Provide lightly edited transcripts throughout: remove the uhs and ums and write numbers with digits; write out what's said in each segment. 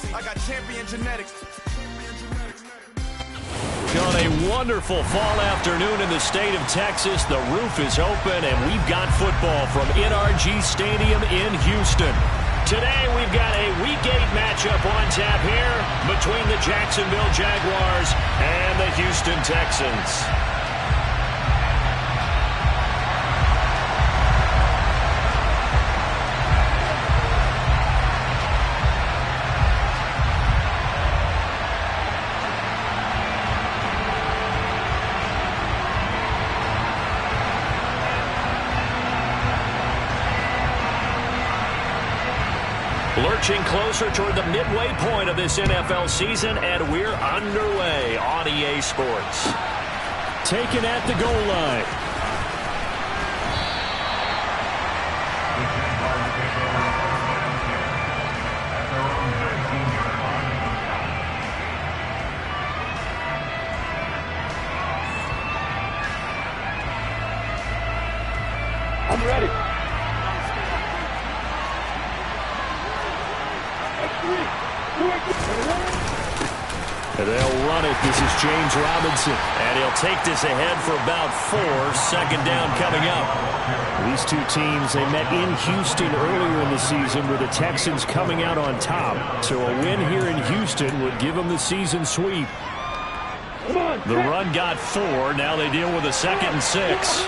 I got champion genetics. On a wonderful fall afternoon in the state of Texas, the roof is open, and we've got football from NRG Stadium in Houston. Today, we've got a Week 8 matchup on tap here between the Jacksonville Jaguars and the Houston Texans. Lurching closer toward the midway point of this NFL season, and we're underway on EA Sports. Taken at the goal line. I'm ready. They'll run it. This is James Robinson. And he'll take this ahead for about 4. Second down coming up. These two teams, they met in Houston earlier in the season with the Texans coming out on top. So a win here in Houston would give them the season sweep. The run got 4. Now they deal with a 2nd and 6.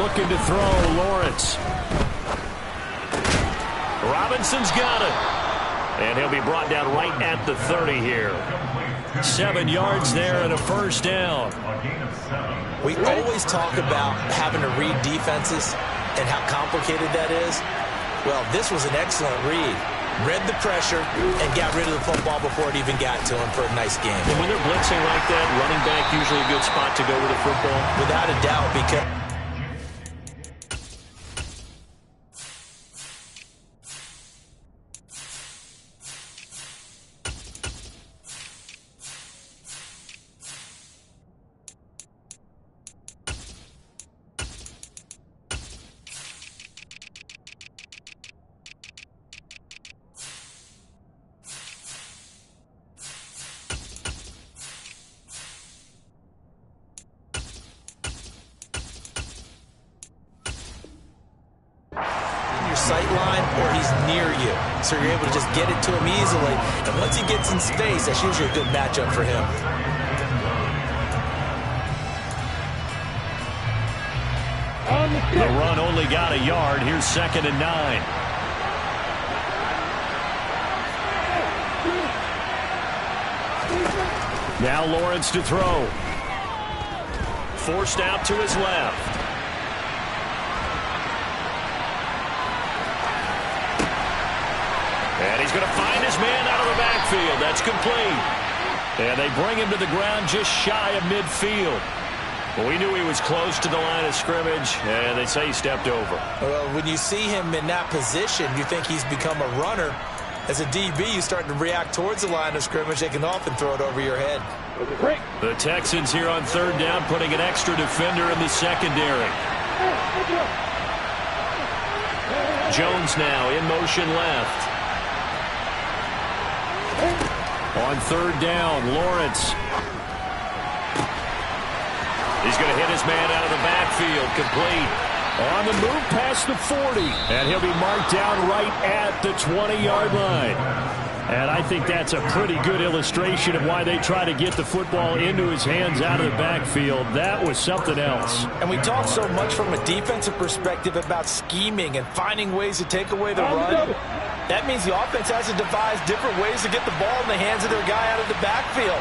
Looking to throw, Lawrence. Robinson's got it. And he'll be brought down right at the 30 here. 7 yards there and a first down. We always talk about having to read defenses and how complicated that is. Well, this was an excellent read. Read the pressure and got rid of the football before it even got to him for a nice game. And when they're blitzing like that, running back usually a good spot to go with the football? Without a doubt, because sight line or he's near you, so you're able to just get it to him easily. And once he gets in space, that's usually a good matchup for him. The run only got a yard. Here's 2nd and 9. Now Lawrence to throw. Forced out to his left. And he's going to find his man out of the backfield. That's complete. And they bring him to the ground just shy of midfield. Well, we knew he was close to the line of scrimmage, and they say he stepped over. Well, when you see him in that position, you think he's become a runner. As a DB, you start to react towards the line of scrimmage. They can often throw it over your head. The Texans here on 3rd down, putting an extra defender in the secondary. Jones now in motion left. On 3rd down, Lawrence. He's going to hit his man out of the backfield, complete. On the move past the 40, and he'll be marked down right at the 20-yard line. And I think that's a pretty good illustration of why they try to get the football into his hands out of the backfield. That was something else. And we talk so much from a defensive perspective about scheming and finding ways to take away the run. That means the offense has to devise different ways to get the ball in the hands of their guy out of the backfield.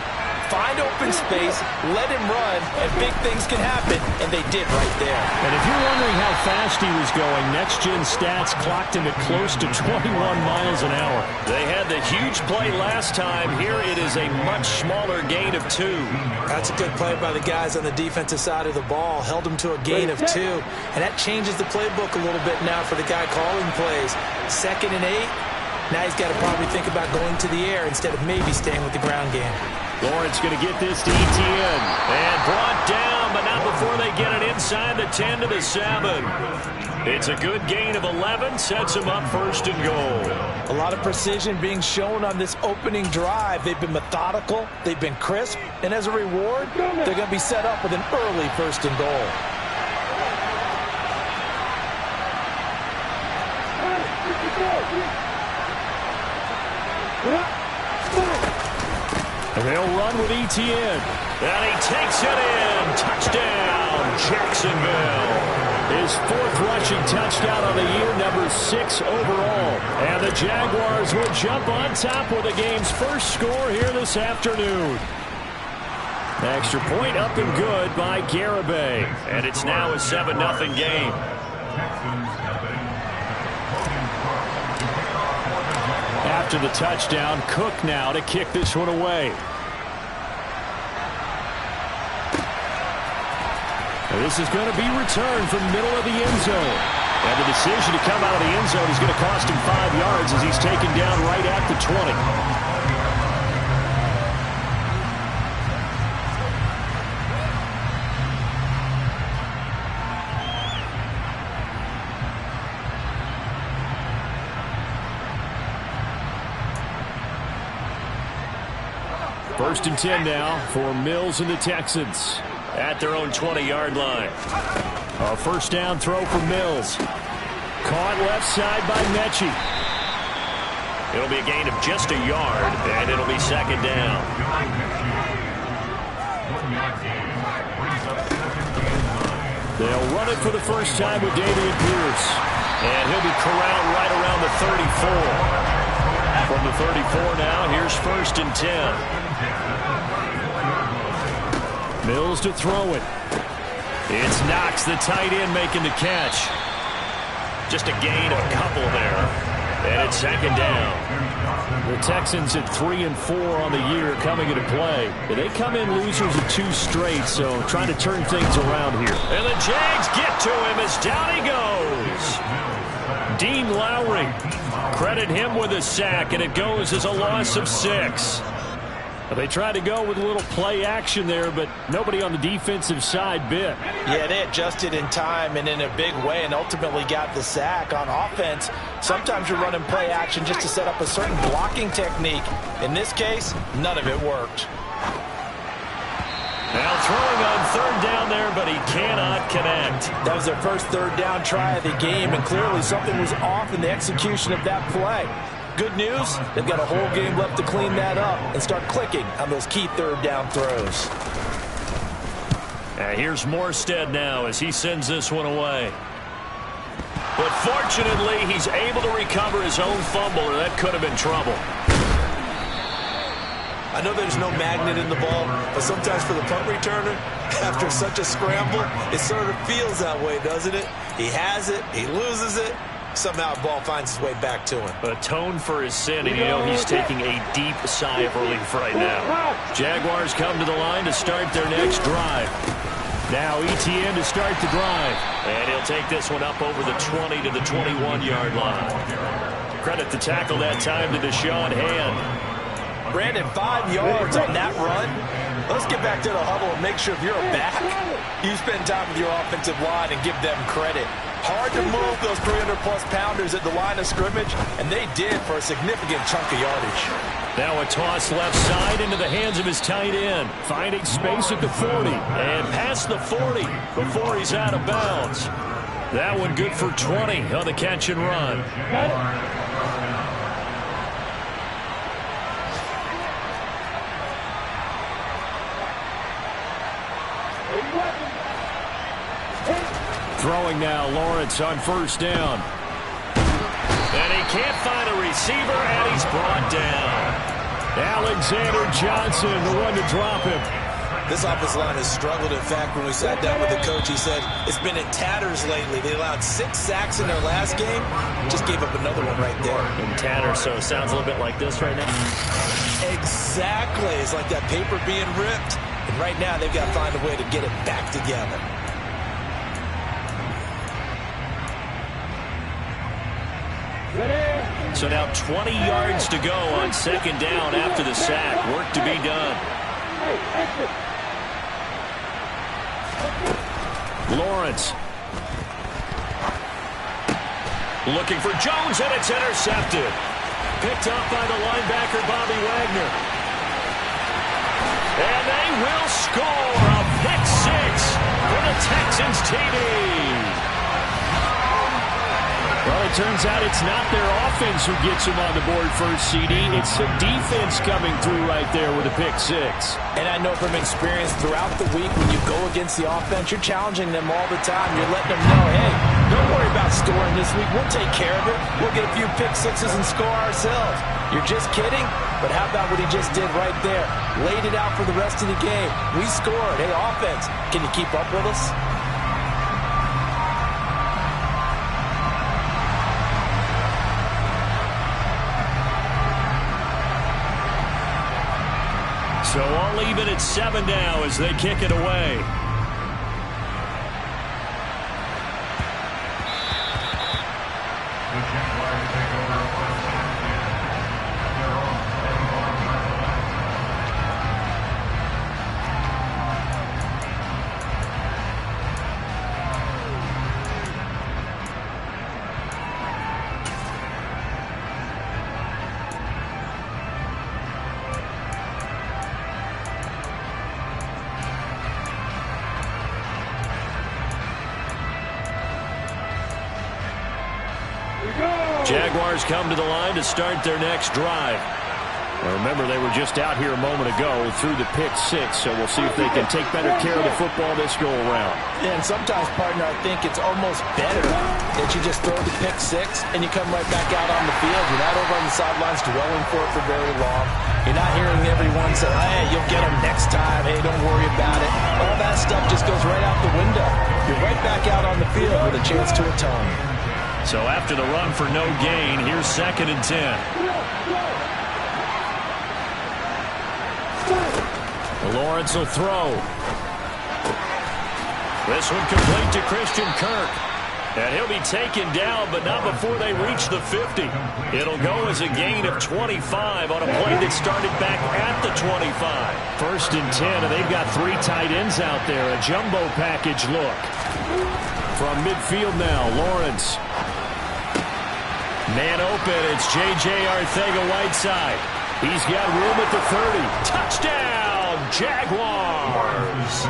Find open space, let him run, and big things can happen, and they did right there. And if you're wondering how fast he was going, Next Gen Stats clocked him at close to 21 miles an hour. They had the huge play last time. Here it is a much smaller gain of 2. That's a good play by the guys on the defensive side of the ball. Held him to a gain of 2, and that changes the playbook a little bit now for the guy calling plays. 2nd and 8. Now he's got to probably think about going to the air instead of maybe staying with the ground game. Lawrence going to get this to Etienne. And brought down but not before they get it inside the 10 to the 7. It's a good gain of 11, sets them up first and goal. A lot of precision being shown on this opening drive. They've been methodical, they've been crisp, and as a reward, they're going to be set up with an early first and goal. They'll run with Etienne. And he takes it in. Touchdown, Jacksonville. His fourth rushing touchdown of the year, number 6 overall. And the Jaguars will jump on top with the game's first score here this afternoon. Extra point up and good by Garibay. And it's now a 7-0 game. After the touchdown, Cook now to kick this one away. This is going to be returned from the middle of the end zone. And the decision to come out of the end zone is going to cost him 5 yards as he's taken down right at the 20. First and 10 now for Mills and the Texans at their own 20-yard line. A first down throw for Mills. Caught left side by Mechie. It'll be a gain of just a yard, and it'll be second down. They'll run it for the first time with Dameon Pierce. And he'll be corralled right around the 34. From the 34 now, here's first and 10. Mills to throw it. It's Knox, the tight end, making the catch. Just a gain of a couple there. And it's second down. The Texans at 3-4 on the year coming into play. They come in losers of 2 straight, so trying to turn things around here. And the Jags get to him as down he goes. Dean Lowry. Credit him with a sack, and it goes as a loss of 6. They tried to go with a little play action there, but nobody on the defensive side bit. Yeah, they adjusted in time and in a big way and ultimately got the sack. On offense, sometimes you're running play action just to set up a certain blocking technique. In this case, none of it worked. Now throwing on third down there, but he cannot connect. That was their first third down try of the game, and clearly something was off in the execution of that play. Good news, they've got a whole game left to clean that up and start clicking on those key third down throws. Here's Morstead now as he sends this one away. But fortunately, he's able to recover his own fumble, or that could have been trouble. I know there's no magnet in the ball, but sometimes for the punt returner, after such a scramble, it sort of feels that way, doesn't it? He has it, he loses it. Somehow the ball finds its way back to him. Atone for his sin, and you know he's taking a deep sigh of relief right now. Jaguars come to the line to start their next drive. Now Etienne to start the drive. And he'll take this one up over the 20 to the 21-yard line. Credit the tackle that time to Deshaun Hand. Brandon, 5 yards on that run. Let's get back to the huddle and make sure if you're a back, you spend time with your offensive line and give them credit. Hard to move those 300-plus pounders at the line of scrimmage, and they did for a significant chunk of yardage. Now a toss left side into the hands of his tight end. Finding space at the 40. And past the 40 before he's out of bounds. That one good for 20 on the catch and run. Throwing now, Lawrence on first down. And he can't find a receiver, and he's brought down. Alexander Johnson, the one to drop him. This offensive line has struggled. In fact, when we sat down with the coach, he said it's been in tatters lately. They allowed 6 sacks in their last game. Just gave up another one right there. In tatters, so it sounds a little bit like this right now. Exactly. It's like that paper being ripped. And right now, they've got to find a way to get it back together. So now 20 yards to go on second down after the sack. Work to be done. Lawrence. Looking for Jones, and it's intercepted. Picked up by the linebacker, Bobby Wagner. And they will score a pick six for the Texans TD. Well, it turns out it's not their offense who gets them on the board first, CD. It's the defense coming through right there with a pick six. And I know from experience throughout the week when you go against the offense, you're challenging them all the time. You're letting them know, hey, don't worry about scoring this week. We'll take care of it. We'll get a few pick sixes and score ourselves. You're just kidding? But how about what he just did right there? Laid it out for the rest of the game. We scored. Hey, offense, can you keep up with us? So all even at 7 now as they kick it away. Jaguars come to the line to start their next drive. Now remember, they were just out here a moment ago through the pick six, so we'll see if they can take better care of the football this go-around. Yeah, and sometimes, partner, I think it's almost better that you just throw the pick six and you come right back out on the field. You're not over on the sidelines dwelling for it for very long. You're not hearing everyone say, hey, you'll get them next time. Hey, don't worry about it. All that stuff just goes right out the window. You're right back out on the field with a chance to atone. So after the run for no gain, here's 2nd and 10. Lawrence will throw. This one complete to Christian Kirk. And he'll be taken down, but not before they reach the 50. It'll go as a gain of 25 on a play that started back at the 25. 1st and 10, and they've got 3 tight ends out there. A jumbo package look. From midfield now, Lawrence. Man open, it's J.J. Arcega-Whiteside. He's got room at the 30. Touchdown, Jaguars!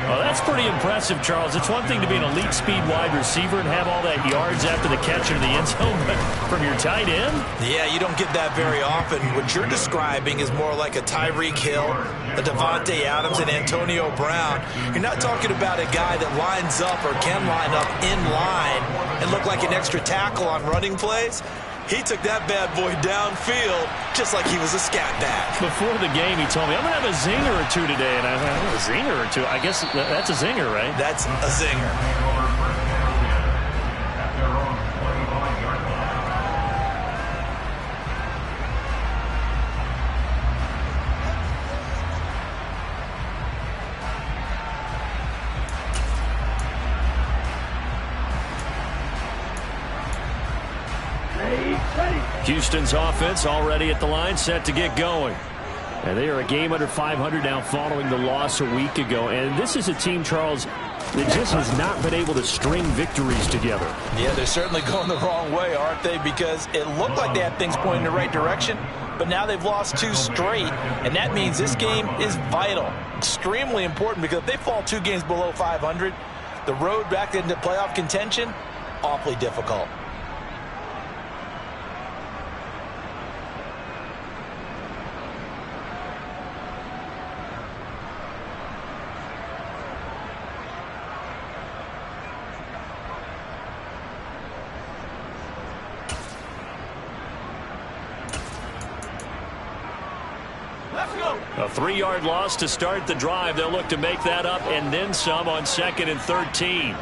Well, that's pretty impressive, Charles. It's one thing to be an elite speed wide receiver and have all that yards after the catch into the end zone, but from your tight end? Yeah, you don't get that very often. What you're describing is more like a Tyreek Hill, a Devontae Adams, and Antonio Brown. You're not talking about a guy that lines up or can line up in line and look like an extra tackle on running plays. He took that bad boy downfield just like he was a scat back. Before the game, he told me, I'm going to have a zinger or two today. And I thought, a zinger or two? I guess that's a zinger, right? That's a zinger. Houston's offense already at the line, set to get going. And they are a game under 500 now following the loss a week ago. And this is a team, Charles, that just has not been able to string victories together. Yeah, they're certainly going the wrong way, aren't they? Because it looked like they had things pointing in the right direction, but now they've lost 2 straight, and that means this game is vital, extremely important, because if they fall 2 games below 500, the road back into playoff contention, awfully difficult. A 3-yard loss to start the drive. They'll look to make that up and then some on 2nd and 13.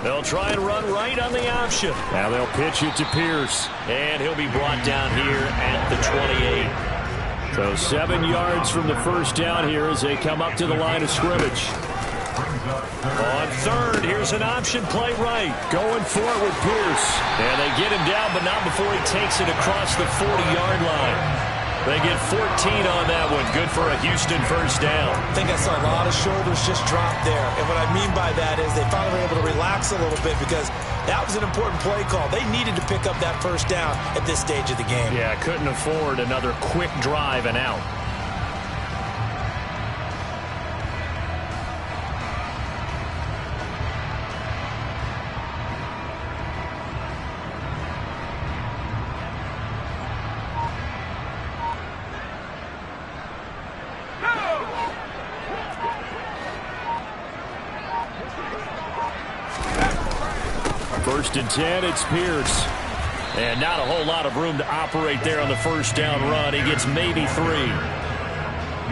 They'll try and run right on the option. Now they'll pitch it to Pierce. And he'll be brought down here at the 28. So 7 yards from the first down here as they come up to the line of scrimmage. On 3rd, here's an option play right. Going for it with Pierce. And they get him down, but not before he takes it across the 40-yard line. They get 14 on that one. Good for a Houston first down. I think I saw a lot of shoulders just drop there. And what I mean by that is they finally were able to relax a little bit because that was an important play call. They needed to pick up that first down at this stage of the game. Yeah, couldn't afford another quick drive and out. First and 10, it's Pierce. And not a whole lot of room to operate there on the first down run. He gets maybe 3.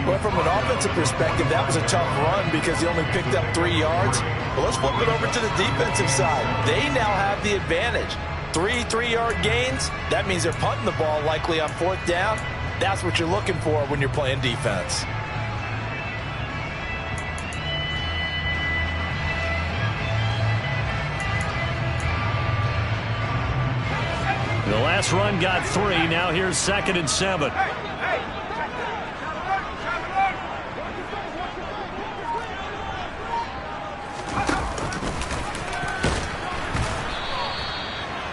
Well, from an offensive perspective, that was a tough run because he only picked up 3 yards. Well, let's flip it over to the defensive side. They now have the advantage. 3 3-yard gains. That means they're punting the ball likely on 4th down. That's what you're looking for when you're playing defense. The last run got 3. Now here's 2nd and 7.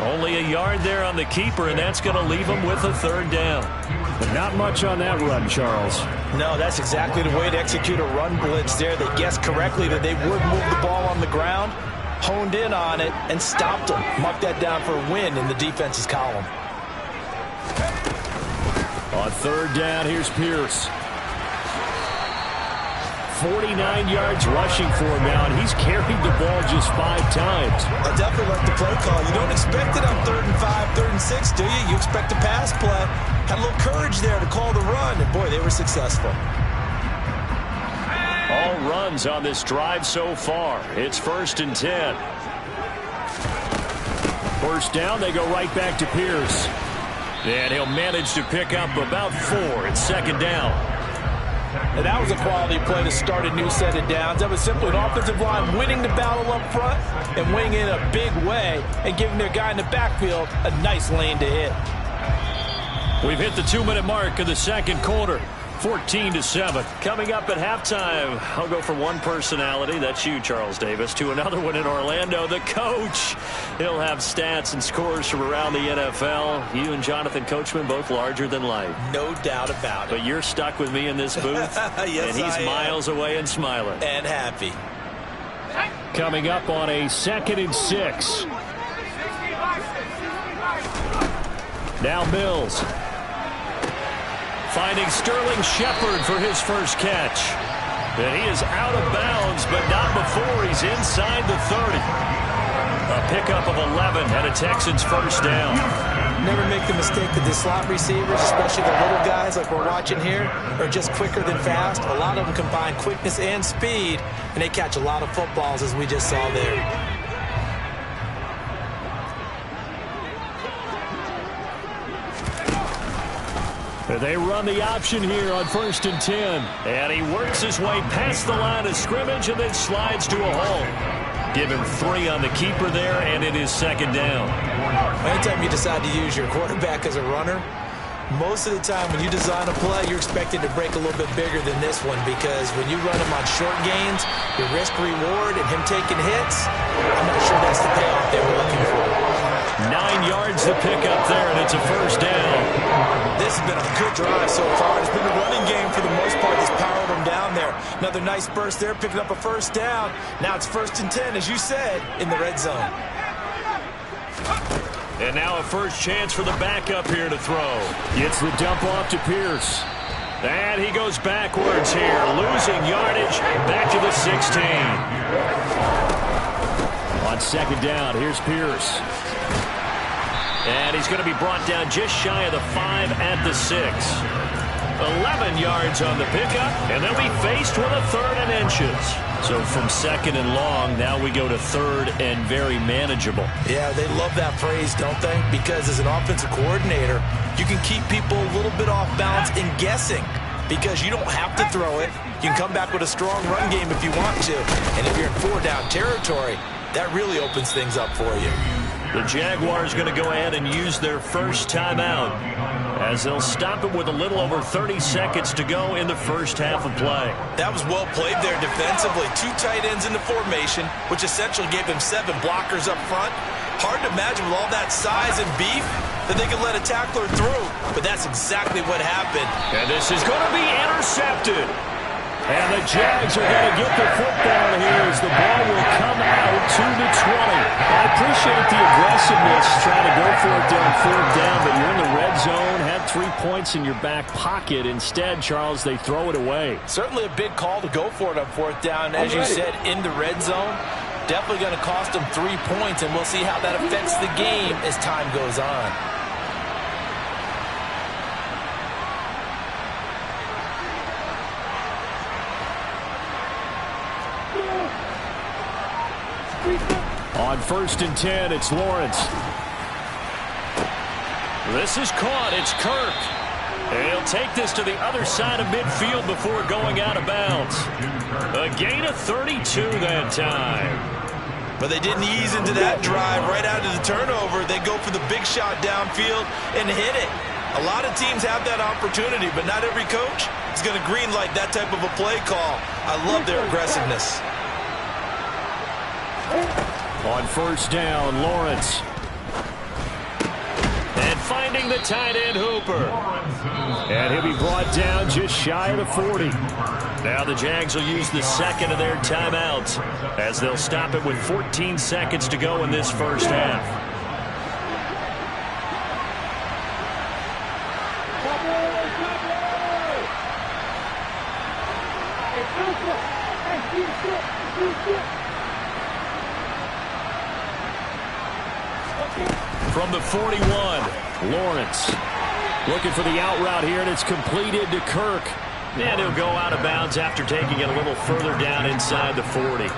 Only a yard there on the keeper, and that's going to leave him with a 3rd down. But not much on that run, Charles. No, that's exactly the way to execute a run blitz there. They guessed correctly that they would move the ball on the ground, honed in on it, and stopped them. Marked that down for a win in the defense's column. On 3rd down, here's Pierce. 49 yards rushing for him now, and he's carried the ball just 5 times. I definitely like the play call. You don't expect it on 3rd and 5, 3rd and 6, do you? You expect a pass play. Had a little courage there to call the run, and boy, they were successful. All runs on this drive so far. It's 1st and 10. First down, they go right back to Pierce. And he'll manage to pick up about 4. It's 2nd down. And that was a quality play to start a new set of downs. That was simply an offensive line winning the battle up front and winning in a big way and giving their guy in the backfield a nice lane to hit. We've hit the 2-minute mark of the 2nd quarter. 14-7. Coming up at halftime, I'll go from one personality, that's you, Charles Davis, to another one in Orlando, the coach. He'll have stats and scores from around the NFL. You and Jonathan Coachman, both larger than life. No doubt about it. But you're stuck with me in this booth, yes, and he's miles away and smiling. And happy. Coming up on a 2nd and 6. Now Mills. Finding Sterling Shepard for his first catch. And he is out of bounds, but not before he's inside the 30. A pickup of 11 and a Texans first down. Never make the mistake that the slot receivers, especially the little guys like we're watching here, are just quicker than fast. A lot of them combine quickness and speed, and they catch a lot of footballs, as we just saw there. They run the option here on 1st and 10. And he works his way past the line of scrimmage and then slides to a hole. Give him 3 on the keeper there, and it is 2nd down. Anytime you decide to use your quarterback as a runner, most of the time when you design a play, you're expected to break a little bit bigger than this one because when you run him on short gains, your risk-reward and him taking hits, I'm not sure that's the payoff they were looking for. 9 yards to pick up there, and it's a first down. This has been a good drive so far. It's been a running game for the most part that's powered them down there. Another nice burst there, picking up a first down. Now it's 1st and 10, as you said, in the red zone. And now a first chance for the backup here to throw. Gets the dump off to Pierce. And he goes backwards here, losing yardage back to the 16. On 2nd down, here's Pierce. And he's going to be brought down just shy of the 5 at the 6. 11 yards on the pickup, and they'll be faced with a 3rd and inches. So from 2nd and long, now we go to 3rd and very manageable. Yeah, they love that phrase, don't they? Because as an offensive coordinator, you can keep people a little bit off balance and guessing because you don't have to throw it. You can come back with a strong run game if you want to. And if you're in 4-down territory, that really opens things up for you. The Jaguars going to go ahead and use their first timeout as they'll stop it with a little over 30 seconds to go in the first half of play. That was well played there defensively. 2 tight ends in the formation, which essentially gave them 7 blockers up front. Hard to imagine with all that size and beef that they could let a tackler through, but that's exactly what happened. And this is going to be intercepted. And the Jags are going to get the football here as the ball will come out to the 20. I appreciate the aggressiveness trying to go for it there on 4th down, but you're in the red zone, had 3 points in your back pocket. Instead, Charles, they throw it away. Certainly a big call to go for it on 4th down. As you said, in the red zone, definitely going to cost them 3 points, and we'll see how that affects the game as time goes on. On 1st and 10, it's Lawrence. This is caught. It's Kirk. And he'll take this to the other side of midfield before going out of bounds. A gain of 32 that time. But they didn't ease into that drive right out of the turnover. They go for the big shot downfield and hit it. A lot of teams have that opportunity, but not every coach is going to greenlight that type of a play call. I love their aggressiveness. On 1st down, Lawrence. And finding the tight end, Hooper. And he'll be brought down just shy of the 40. Now the Jags will use the second of their timeouts as they'll stop it with 14 seconds to go in this first half. From the 41, Lawrence looking for the out route here, and it's completed to Kirk. And he'll go out of bounds after taking it a little further down inside the 40.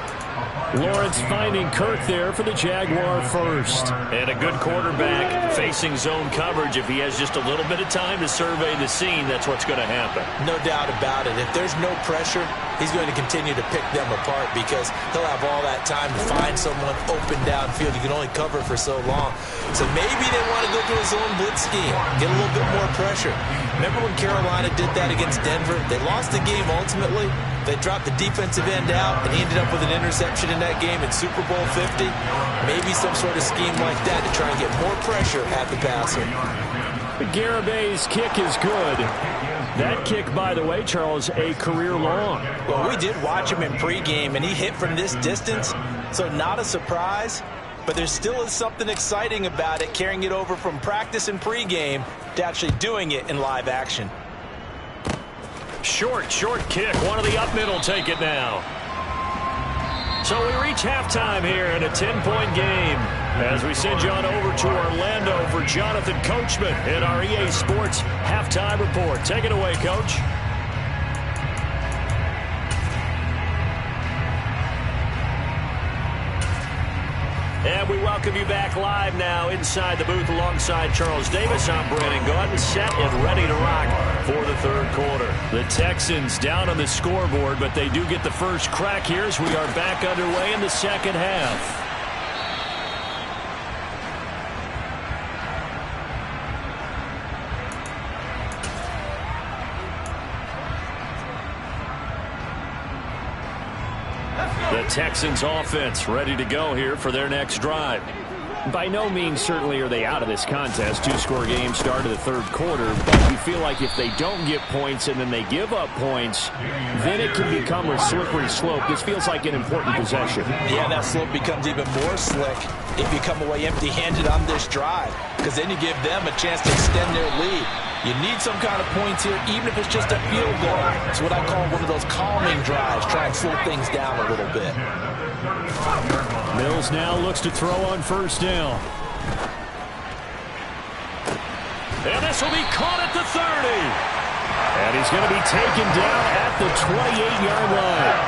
Lawrence finding Kirk there for the Jaguar first. And a good quarterback facing zone coverage. If he has just a little bit of time to survey the scene, that's what's going to happen. No doubt about it. If there's no pressure, he's going to continue to pick them apart because he'll have all that time to find someone open downfield. You can only cover for so long. So maybe they want to go to a zone blitz scheme, get a little bit more pressure. Remember when Carolina did that against Denver? They lost the game ultimately. They dropped the defensive end out, and he ended up with an interception in that game in Super Bowl 50. Maybe some sort of scheme like that to try and get more pressure at the passer. Garabay's kick is good. That kick, by the way, Charles, a career long. Well, we did watch him in pregame, and he hit from this distance, so not a surprise. But there still is something exciting about it, carrying it over from practice and pregame to actually doing it in live action. Short kick. One of the up middle take it now. So we reach halftime here in a 10-point game as we send you on over to Orlando for Jonathan Coachman in our EA Sports Halftime Report. Take it away, Coach. And we welcome you back live now inside the booth alongside Charles Davis. I'm Brandon Gaudin, set and ready to rock for the third quarter. The Texans down on the scoreboard, but they do get the first crack here as we are back underway in the second half. The Texans offense ready to go here for their next drive. By no means certainly are they out of this contest. Two-score game start of the third quarter, but you feel like if they don't get points and then they give up points, then it can become a slippery slope. This feels like an important possession. Yeah, that slope becomes even more slick if you come away empty-handed on this drive, because then you give them a chance to extend their lead. You need some kind of points here, even if it's just a field goal. It's what I call one of those calming drives, try and slow things down a little bit. Mills now looks to throw on first down. And this will be caught at the 30. And he's going to be taken down at the 28-yard line.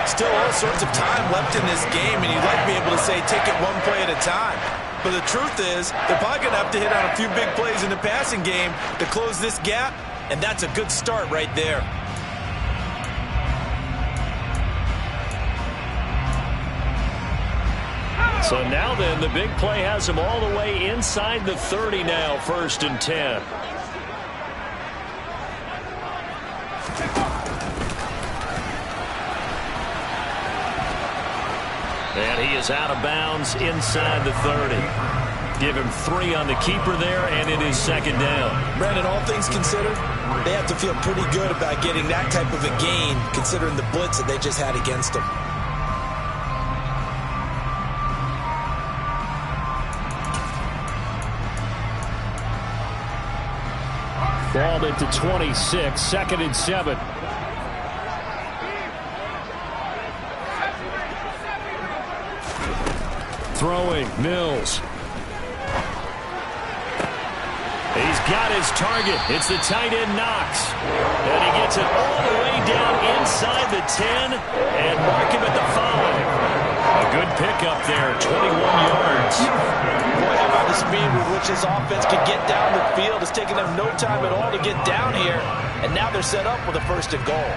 Still all sorts of time left in this game, and you'd like to be able to say take it one play at a time. But the truth is, they're probably going to have to hit on a few big plays in the passing game to close this gap, and that's a good start right there. So now then, the big play has him all the way inside the 30 now, 1st and 10. And he is out of bounds inside the 30. Give him 3 on the keeper there, and it is 2nd down. Brandon, all things considered, they have to feel pretty good about getting that type of a gain, considering the blitz that they just had against them. Ball into 26, 2nd and 7. Throwing, Mills. He's got his target. It's the tight end, Knox. And he gets it all the way down inside the 10 and mark him at the 5. A good pickup there, 21 yards. Boy, how about the speed with which this offense can get down the field. It's taking them no time at all to get down here. And now they're set up with a 1st and goal.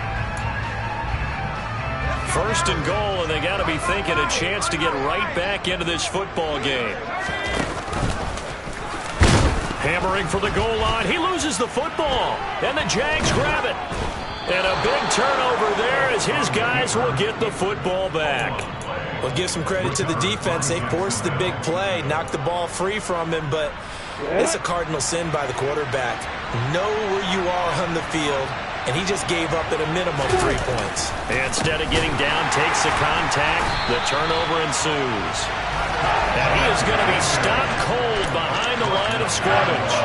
1st and goal, and they got to be thinking a chance to get right back into this football game. Hammering for the goal line. He loses the football, and the Jags grab it. And a big turnover there as his guys will get the football back. Well, give some credit to the defense. They forced the big play, knocked the ball free from him, but it's a cardinal sin by the quarterback. Know where you are on the field, and he just gave up at a minimum 3 points. Instead of getting down, takes the contact. The turnover ensues. Now he is going to be stopped cold behind the line of scrimmage.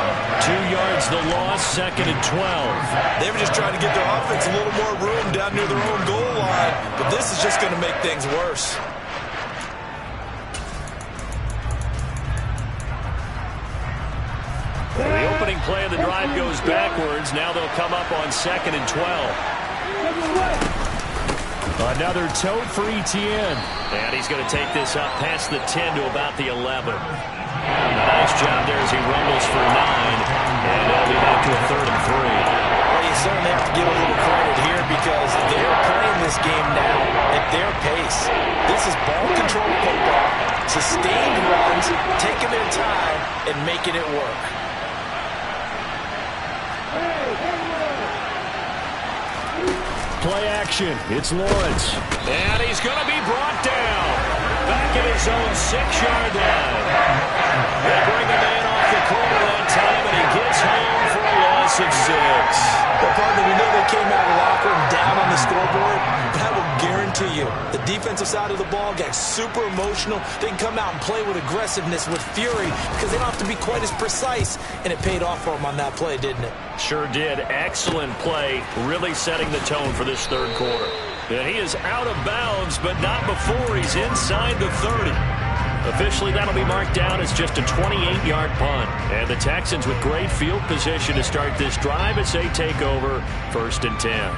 2 yards the loss, 2nd and 12. They were just trying to get their offense a little more room down near their own goal line, but this is just going to make things worse. The opening play of the drive goes backwards. Now they'll come up on 2nd and 12. Another tote for Etienne. And he's going to take this up past the 10 to about the 11. Nice job there as he rumbles for 9. And they'll be back to a 3rd and 3. Well, you certainly have to give a little credit here because they're playing this game now at their pace. This is ball control football, sustained runs, taking their time, and making it work. Play action. It's Lawrence. And he's going to be brought down. Back at his own 6-yard line. They bring him in off the corner that time, and he gets home for a loss of 6. Well, partner, we know they came out of the locker room down on the scoreboard, but I will guarantee you the defensive side of the ball got super emotional. They can come out and play with aggressiveness, with fury, because they don't have to be quite as precise, and it paid off for them on that play, didn't it? Sure did. Excellent play, really setting the tone for this 3rd quarter. And he is out of bounds, but not before he's inside the 30. Officially, that'll be marked down as just a 28-yard punt. And the Texans with great field position to start this drive as they take over 1st and 10.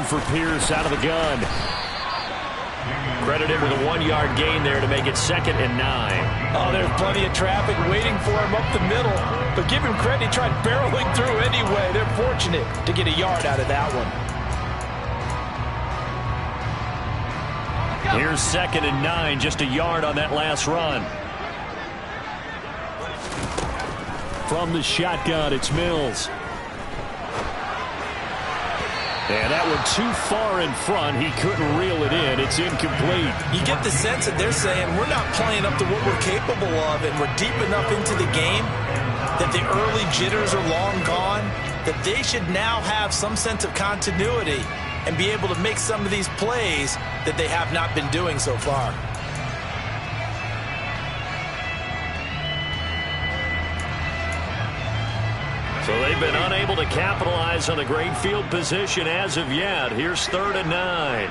For Pierce out of the gun. Credit him with a 1-yard gain there to make it 2nd and 9. Oh, there's plenty of traffic waiting for him up the middle. But give him credit, he tried barreling through anyway. They're fortunate to get a yard out of that one. Here's 2nd and 9, just a yard on that last run. From the shotgun, it's Mills. And that one too far in front. He couldn't reel it in. It's incomplete. You get the sense that they're saying we're not playing up to what we're capable of, and we're deep enough into the game that the early jitters are long gone, that they should now have some sense of continuity and be able to make some of these plays that they have not been doing so far. So they've been unable to capitalize on the great field position as of yet. Here's 3rd and 9.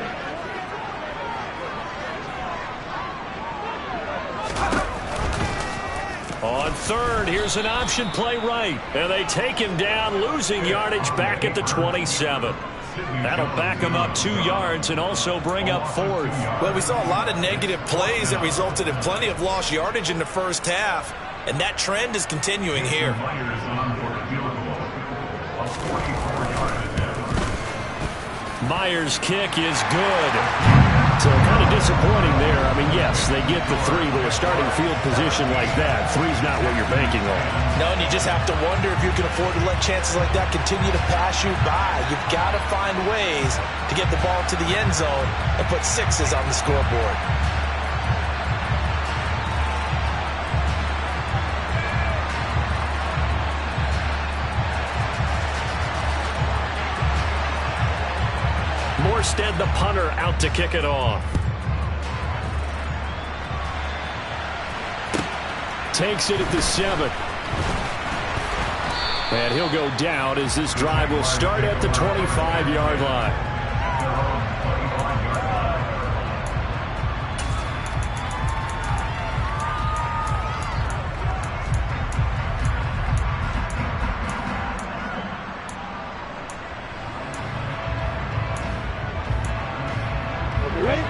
third. Here's an option play right. And they take him down, losing yardage back at the 27. That'll back him up 2 yards and also bring up fourth. Well, we saw a lot of negative plays that resulted in plenty of lost yardage in the first half, and that trend is continuing here. Myers' kick is good. So kind of disappointing there. I mean, yes, they get the 3, but a starting field position like that, 3's not what you're banking on. No, and you just have to wonder if you can afford to let chances like that continue to pass you by. You've got to find ways to get the ball to the end zone and put 6s on the scoreboard. Morstead, the punter, out to kick it off. Takes it at the 7. And he'll go down as this drive will start at the 25-yard line.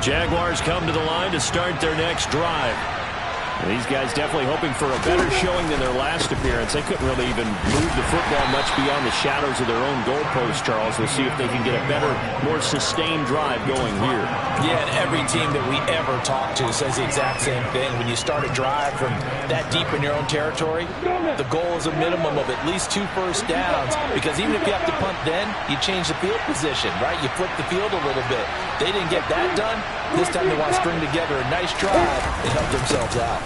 Jaguars come to the line to start their next drive. And these guys definitely hoping for a better showing than their last appearance. They couldn't really even move the football much beyond the shadows of their own goalpost, Charles. We'll see if they can get a better, more sustained drive going here. Yeah, and every team that we ever talk to says the exact same thing. When you start a drive from that deep in your own territory, the goal is a minimum of at least 2 first downs, because even if you have to punt then, you change the field position, right? You flip the field a little bit. They didn't get that done. This time they want to string together a nice drive and help themselves out.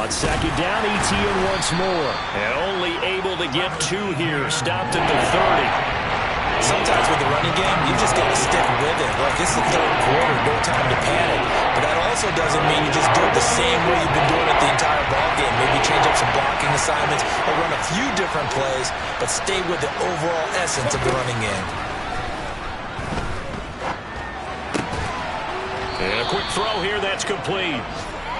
On second down, Etienne once more. And only able to get 2 here. Stopped at the 30. Sometimes with the running game, you just got to stick with it. Like, this is the third quarter, no time to panic. But that also doesn't mean you just do it the same way you've been doing it the entire ball game. Maybe change up some blocking assignments or run a few different plays, but stay with the overall essence of the running game. And a quick throw here, that's complete.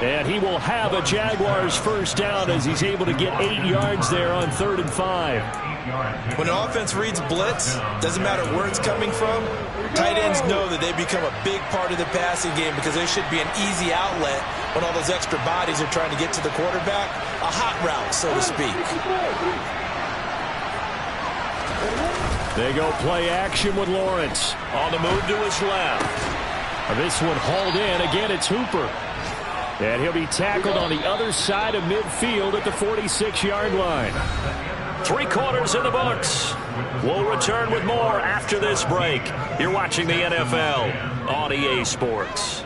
And he will have a Jaguars first down as he's able to get 8 yards there on 3rd and 5. When an offense reads blitz, doesn't matter where it's coming from, tight ends know that they become a big part of the passing game because there should be an easy outlet when all those extra bodies are trying to get to the quarterback. A hot route, so to speak. They go play action with Lawrence. On the move to his left. This one hauled in. Again, it's Hooper. And he'll be tackled on the other side of midfield at the 46-yard line. 3 quarters in the books. We'll return with more after this break. You're watching the NFL on EA Sports.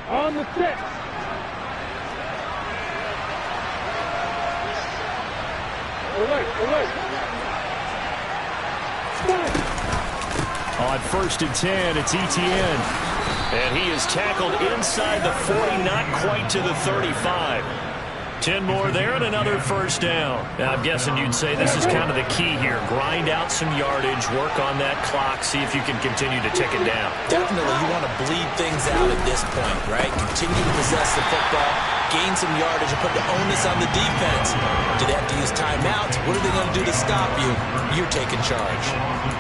On the 6. Alert. On 1st and 10, it's Etienne. And he is tackled inside the 40, not quite to the 35. 10 more there and another first down. Now, I'm guessing you'd say this is kind of the key here. Grind out some yardage, work on that clock, see if you can continue to tick it down. Definitely, you want to bleed things out at this point, right? Continue to possess the football, gain some yardage, and put the onus on the defense. Do they have to use timeouts? What are they going to do to stop you? You're taking charge.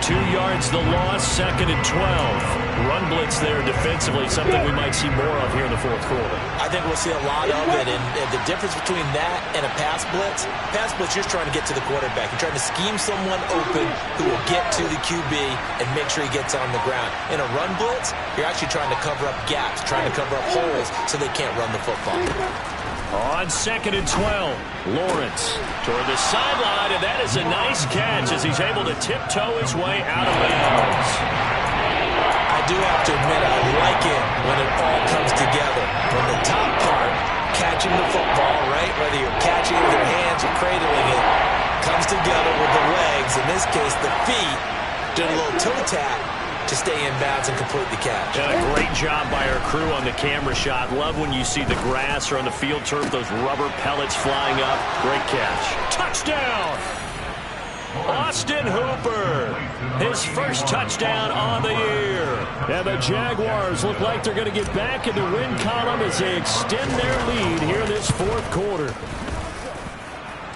2 yards the loss, 2nd and 12. Run blitz there defensively, something we might see more of here in the 4th quarter. I think we'll see a lot of it, and the difference between that and a pass blitz, you're just trying to get to the quarterback. You're trying to scheme someone open who will get to the QB and make sure he gets on the ground. In a run blitz, you're actually trying to cover up gaps, trying to cover up holes so they can't run the football. On 2nd and 12, Lawrence toward the sideline, and that is a nice catch as he's able to tiptoe his way out of bounds. I do have to admit, I like it when it all comes together. When the top part, catching the football, right, whether you're catching it with your hands or cradling it, comes together with the legs, in this case the feet, doing a little toe tap to stay in bounds and complete the catch. And a great job by our crew on the camera shot. Love when you see the grass or on the field turf, those rubber pellets flying up. Great catch. Touchdown! Austin Hooper, his first touchdown on the year. And the Jaguars look like they're going to get back in the win column as they extend their lead here in this fourth quarter.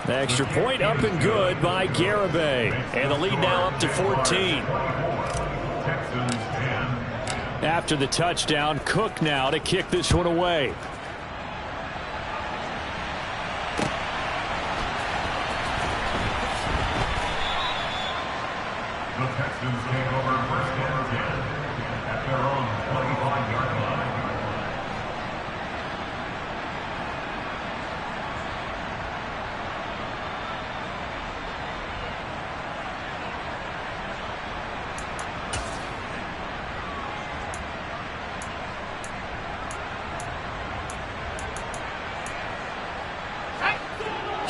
The extra point up and good by Garibay. And the lead now up to 14. After the touchdown, Cook now to kick this one away. The Texans take over first and 10 at their own 25-yard line.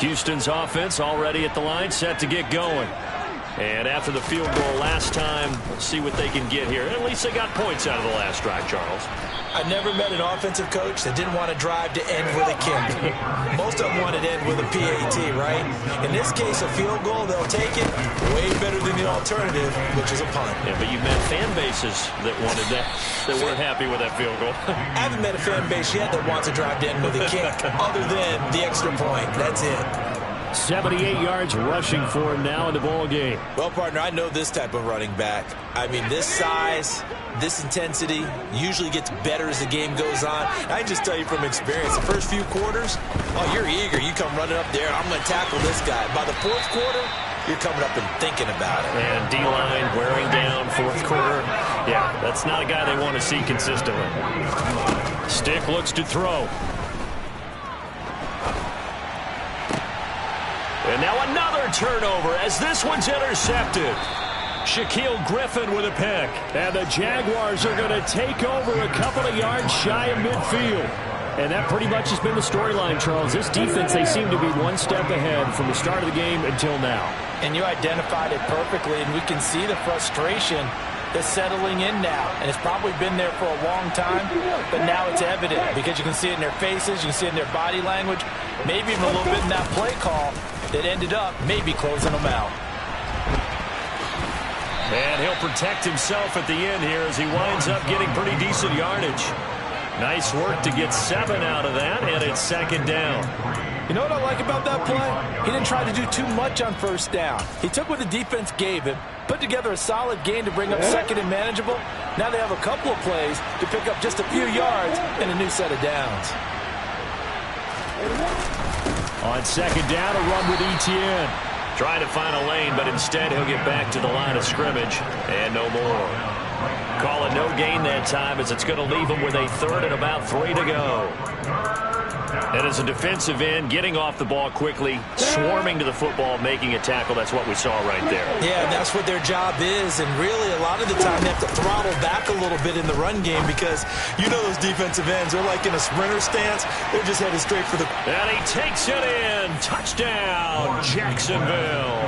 Houston's offense already at the line, set to get going. And after the field goal last time, let's see what they can get here. At least they got points out of the last drive, Charles. I never met an offensive coach that didn't want to drive to end with a kick. Most of them wanted to end with a PAT, right? In this case, a field goal, they'll take it way better than the alternative, which is a punt. Yeah, but you've met fan bases that wanted that weren't happy with that field goal. I haven't met a fan base yet that wants to drive to end with a kick other than the extra point. That's it. 78 yards rushing for him now in the ball game. Well, partner, I know this type of running back. I mean, this size, this intensity usually gets better as the game goes on. I can just tell you from experience, the first few quarters, oh, you're eager. You come running up there, I'm going to tackle this guy. By the fourth quarter, you're coming up and thinking about it. And D-line wearing down fourth quarter. Yeah, that's not a guy they want to see consistently. Stick looks to throw. And now another turnover as this one's intercepted. Shaquille Griffin with a pick. And the Jaguars are going to take over a couple of yards shy of midfield. And that pretty much has been the storyline, Charles. This defense, they seem to be one step ahead from the start of the game until now. And you identified it perfectly, and we can see the frustration that's settling in now. And it's probably been there for a long time, but now it's evident because you can see it in their faces, you can see it in their body language, maybe even a little bit in that play call that ended up maybe closing them out. And he'll protect himself at the end here as he winds up getting pretty decent yardage. Nice work to get 7 out of that, and it's second down. You know what I like about that play? He didn't try to do too much on first down. He took what the defense gave him, put together a solid game to bring up second and manageable. Now they have a couple of plays to pick up just a few yards and a new set of downs. On second down, a run with Etienne. Trying to find a lane, but instead he'll get back to the line of scrimmage. And no more. Call it no gain that time as it's going to leave him with a third and about 3 to go. And as a defensive end, getting off the ball quickly, swarming to the football, making a tackle. That's what we saw right there. Yeah, and that's what their job is. And really, a lot of the time, they have to throttle back a little bit in the run game because you know those defensive ends, they're like in a sprinter stance. They're just headed straight for the... And he takes it in. Touchdown, Jacksonville.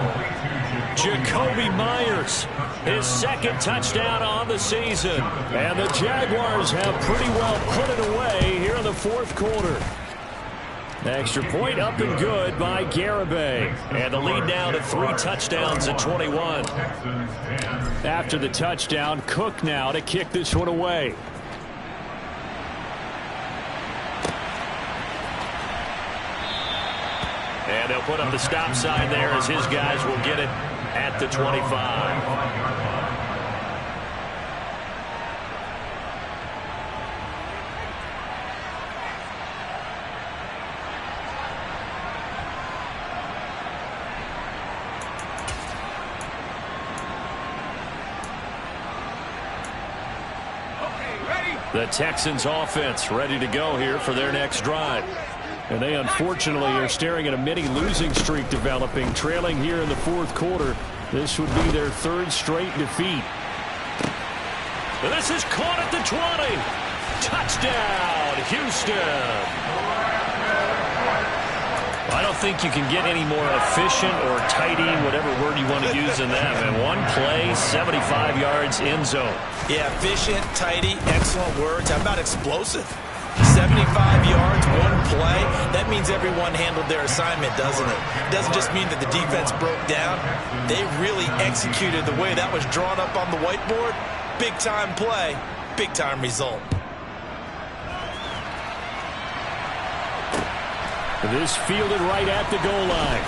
Jakobi Meyers, his second touchdown on the season. And the Jaguars have pretty well put it away here in the fourth quarter. Extra point up and good by Garibay. And the lead now to 3 touchdowns at 21. After the touchdown, Cook now to kick this one away. And they'll put up the stop sign there as his guys will get it at the 25. The Texans offense ready to go here for their next drive. And they unfortunately are staring at a mini losing streak developing, trailing here in the fourth quarter. This would be their 3rd straight defeat. This is caught at the 20. Touchdown, Houston. I don't think you can get any more efficient or tidy, whatever word you want to use in that. And one play, 75 yards, end zone. Yeah, efficient, tidy, excellent words. How about explosive? 75 yards, one play. That means everyone handled their assignment, doesn't it? It doesn't just mean that the defense broke down. They really executed the way that was drawn up on the whiteboard. Big-time play, big-time result. This fielded right at the goal line.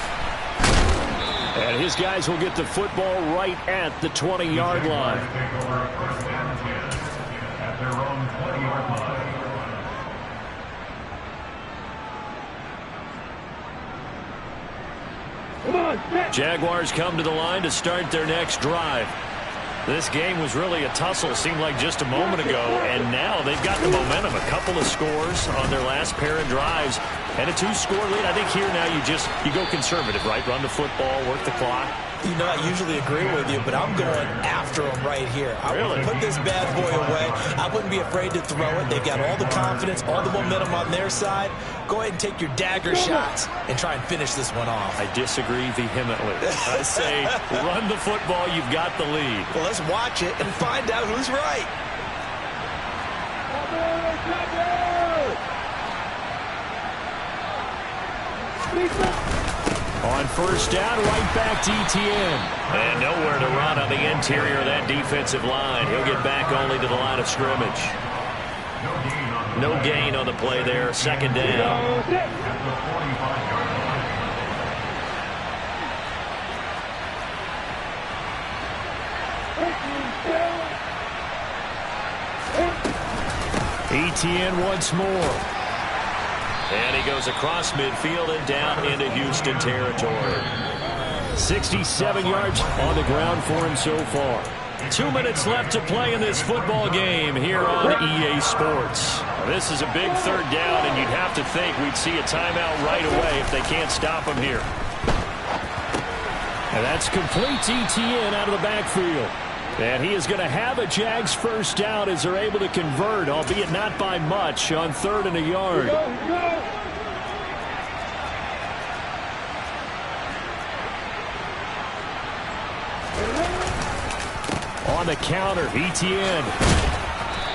And his guys will get the football right at the 20-yard line. Take over first and 10 at their own 20-yard line. Jaguars come to the line to start their next drive. This game was really a tussle, seemed like just a moment ago, and now they've got the momentum. A couple of scores on their last pair of drives, and a 2-score lead. I think here now you go conservative, right? Run the football, work the clock. You know, I usually agree with you, but I'm going after them right here. I Really? would put this bad boy away. I wouldn't be afraid to throw it. They've got all the confidence, all the momentum on their side. Go ahead and take your dagger shots and try and finish this one off. I disagree vehemently. I say run the football, you've got the lead. Well, let's watch it and find out who's right. On first down, right back to Etienne. And nowhere to run on the interior of that defensive line. He'll get back only to the line of scrimmage. No gain on the play there. Second down. Etienne once more. And he goes across midfield and down into Houston territory. 67 yards on the ground for him so far. 2 minutes left to play in this football game here on EA Sports. Now, this is a big third down, and you'd have to think we'd see a timeout right away if they can't stop him here. And that's complete to Etienne out of the backfield. And he is going to have a Jags first down as they're able to convert, albeit not by much, on 3rd and a yard. On the counter, Etienne.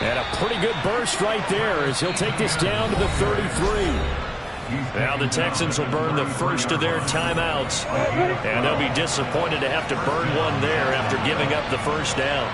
And a pretty good burst right there as he'll take this down to the 33. Now the Texans will burn the first of their timeouts. And they'll be disappointed to have to burn one there after giving up the first down.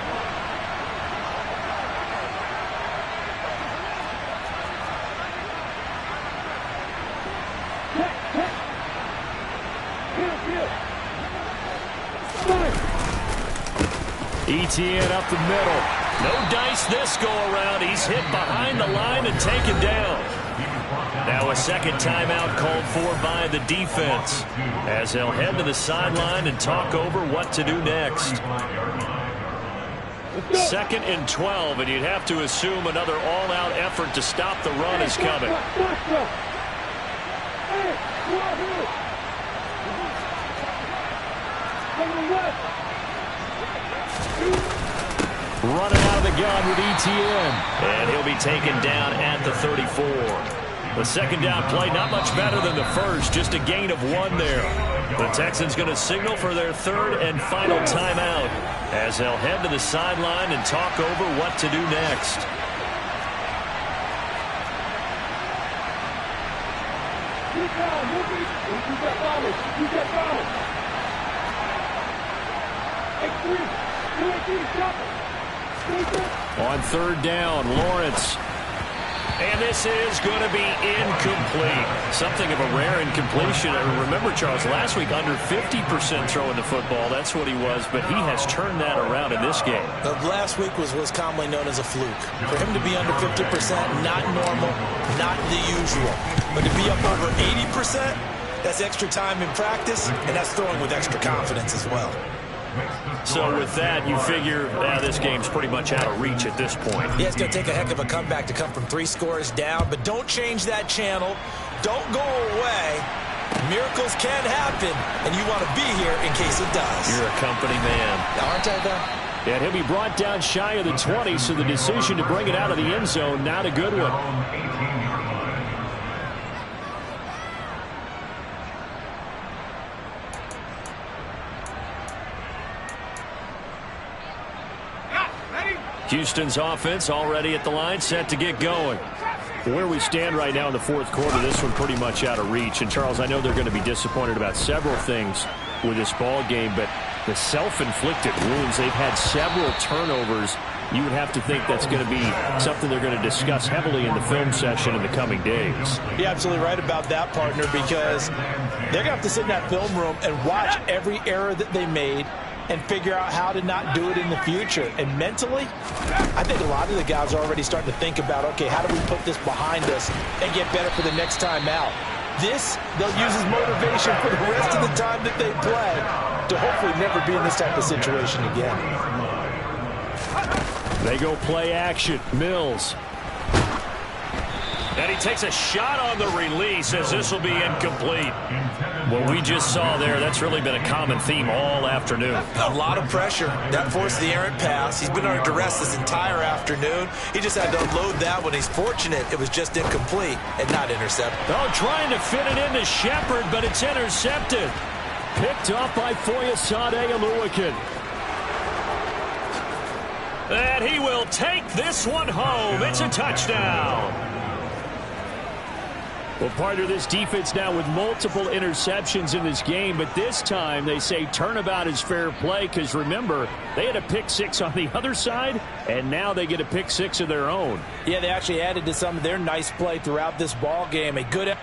Etienne up the middle. No dice this go around. He's hit behind the line and taken down. Now a second timeout called for by the defense as they'll head to the sideline and talk over what to do next. 2nd and 12, and you'd have to assume another all-out effort to stop the run is coming. Running out of the gun with Etienne. And he'll be taken down at the 34. The second down play, not much better than the first, just a gain of 1 there. The Texans going to signal for their 3rd and final timeout as they'll head to the sideline and talk over what to do next. On 3rd down, Lawrence. And this is going to be incomplete. Something of a rare incompletion. Remember, Charles, last week under 50% throwing the football. That's what he was, but he has turned that around in this game. Last week was what's commonly known as a fluke. For him to be under 50%, not normal, not the usual. But to be up over 80%, that's extra time in practice, and that's throwing with extra confidence as well. So with that, you figure this game's pretty much out of reach at this point. Yeah, it's going to take a heck of a comeback to come from 3 scores down, but don't change that channel. Don't go away. Miracles can happen, and you want to be here in case it does. You're a company man. Aren't I, though? And he'll be brought down shy of the 20, so the decision to bring it out of the end zone, not a good one. Houston's offense already at the line, set to get going. Where we stand right now in the fourth quarter, this one pretty much out of reach. And, Charles, I know they're going to be disappointed about several things with this ball game, but the self-inflicted wounds, they've had several turnovers. You would have to think that's going to be something they're going to discuss heavily in the film session in the coming days. You're absolutely right about that, partner, because they're going to have to sit in that film room and watch every error that they made and figure out how to not do it in the future. And mentally, I think a lot of the guys are already starting to think about, okay, how do we put this behind us and get better for the next time out? This, they'll use as motivation for the rest of the time that they play to hopefully never be in this type of situation again. They go play action. Mills. And he takes a shot on the release as this will be incomplete. What we just saw there, that's really been a common theme all afternoon. A lot of pressure. That forced the errant pass. He's been under duress this entire afternoon. He just had to unload that one. He's fortunate it was just incomplete and not intercepted. Oh, trying to fit it into Shepard, but it's intercepted. Picked off by Foyesade Oluwakin. And he will take this one home. It's a touchdown. Well, partner, this defense now with multiple interceptions in this game, but this time they say turnabout is fair play because, remember, they had a pick six on the other side, and now they get a pick six of their own. Yeah, they actually added to some of their nice play throughout this ball game. A good